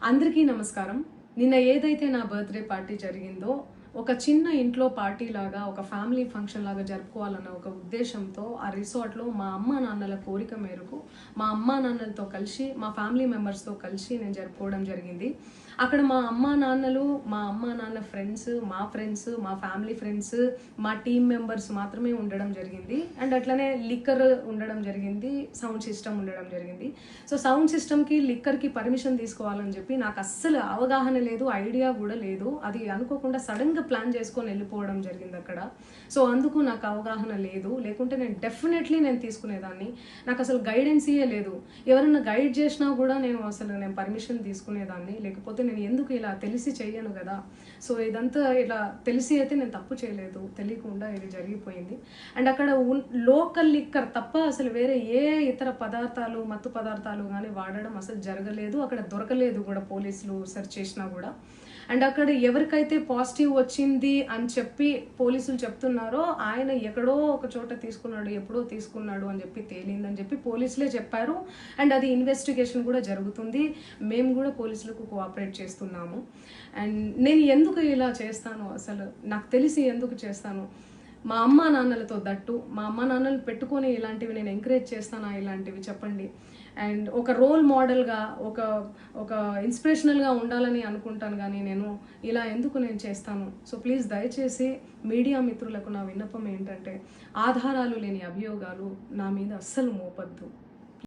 అందరికీ నమస్కారం. నిన్న ఏదైతే నా బర్త్డే పార్టీ జరిగిందో ఒక చిన్న ఇంట్లో పార్టీ లాగా ఒక ఫ్యామిలీ ఫంక్షన్ లాగా జరుపుకోవాలన్న ఒక ఉద్దేశంతో ఆ రిసార్ట్లో మా అమ్మా నాన్నల కోరిక మేరకు మా అమ్మా నాన్నలతో కలిసి మా ఫ్యామిలీ మెంబర్స్తో కలిసి నేను జరుపుకోవడం జరిగింది. అక్కడ మా అమ్మా నాన్నలు, మా అమ్మా నాన్న ఫ్రెండ్స్, మా ఫ్యామిలీ ఫ్రెండ్స్, మా టీమ్ మెంబర్స్ మాత్రమే ఉండడం జరిగింది. అండ్ అట్లనే లిక్కర్ ఉండడం జరిగింది, సౌండ్ సిస్టమ్ ఉండడం జరిగింది. సో సౌండ్ సిస్టమ్కి లిక్కర్కి పర్మిషన్ తీసుకోవాలని చెప్పి నాకు అస్సలు అవగాహన లేదు, ఐడియా కూడా లేదు. అది అనుకోకుండా సడన్గా ప్లాన్ చేసుకొని వెళ్ళిపోవడం జరిగింది అక్కడ. సో అందుకు నాకు అవగాహన లేదు, లేకుంటే నేను డెఫినెట్లీ తీసుకునేదాన్ని. నాకు అసలు గైడెన్సీయే లేదు. ఎవరైనా గైడ్ చేసినా కూడా నేను పర్మిషన్ తీసుకునేదాన్ని, లేకపోతే నేను ఎందుకు ఇలా తెలిసి చెయ్యను కదా. సో ఇదంతా ఇలా తెలిసి అయితే నేను తప్పు చేయలేదు, తెలియకుండా ఇది జరిగిపోయింది. అండ్ అక్కడ లోకల్ లిక్కర్ తప్ప అసలు వేరే ఏ ఇతర పదార్థాలు, మత్తు పదార్థాలు కానీ వాడడం అసలు జరగలేదు. అక్కడ దొరకలేదు కూడా, పోలీసులు సెర్చ్ చేసినా కూడా. అండ్ అక్కడ ఎవరికైతే పాజిటివ్ వచ్చింది అని చెప్పి పోలీసులు చెప్తున్నారో ఆయన ఎక్కడో ఒక చోట తీసుకున్నాడు, ఎప్పుడో తీసుకున్నాడు అని చెప్పి తేలిందని చెప్పి పోలీసులే చెప్పారు. అండ్ అది ఇన్వెస్టిగేషన్ కూడా జరుగుతుంది. మేము కూడా పోలీసులకు కోఆపరేట్ చేస్తున్నాము. అండ్ నేను ఎందుకు ఇలా చేస్తాను, అసలు నాకు తెలిసి ఎందుకు చేస్తాను, మా అమ్మా నాన్నలతో దట్టు మా అమ్మా నాన్నలు పెట్టుకొని ఇలాంటివి నేను ఎంకరేజ్ చేస్తానా, ఇలాంటివి చెప్పండి. అండ్ ఒక రోల్ మోడల్గా, ఒక ఇన్స్పిరేషనల్గా ఉండాలని అనుకుంటాను, కానీ నేను ఇలా ఎందుకు చేస్తాను. సో ప్లీజ్ దయచేసి మీడియా మిత్రులకు నా విన్నపం ఏంటంటే, ఆధారాలు లేని అభియోగాలు నా మీద అస్సలు మోపద్దు.